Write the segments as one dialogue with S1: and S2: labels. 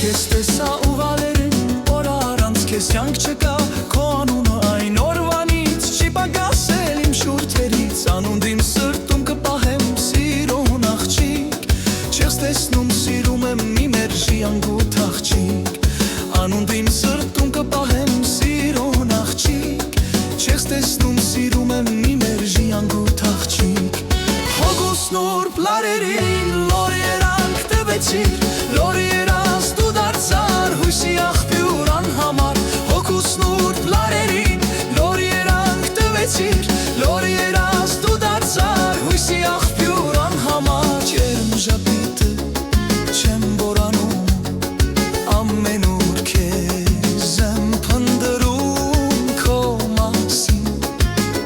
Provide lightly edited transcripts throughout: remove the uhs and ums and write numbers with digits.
S1: Քեզ տեսա ու վալերին, որ առանց քեզ կյանք չկա, քո անունը այն օրվանից չի պակասել իմ շուրթերից, անունդ իմ սրտում կպահեմ սիրուն աղջիկ, չես տեսնում սիրում եմ մի մերժի անգութ աղջիկ, անունդ իմ սրտում կպահեմ սիրուն աղջիկ, չես տեսնում սիրում եմ մի մերժի անգութ աղջիկ, հոգուս նուրբ լարերին լոր երանք տվեցիր, լոր երաս դու դարձար հույսի աղբյուր անհամար, հոգուս նուրբ լարերին լոր երանք տվեցիր, լոր երաս դու դարձար հույսի աղբյուր անհամար, ջերմ ժապիտը չեմ բորանում, ամեն օր քեզ եմ փնտրում քո մասին,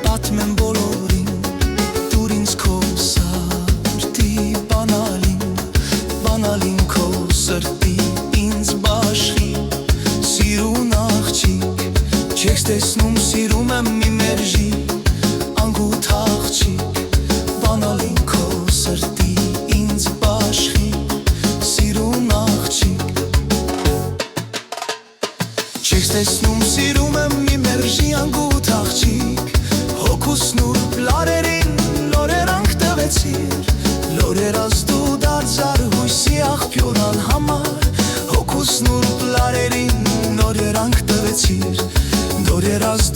S1: պատմեմ բոլորին, դուր ինձ քո սրտի բանալին քո սրտի ինձ բաշխի, սիրուն աղջիկ, չես տեսնում սիրում եմ մի մերժի անգութ աղջիկ, բանալին քո սրտի ինձ բաշխի, սիրուն աղջիկ, չես տեսնում սիրում եմ մի մերժի անգութ աղջիկ, հոգուս նուրբ լարերին լոր երանք տվեցիր, լոր երաս դու դարձար հույսի աղբյուր անհամար, հոգուս նուրբ լարերին լոր երանք տվեցիր, լոր երաս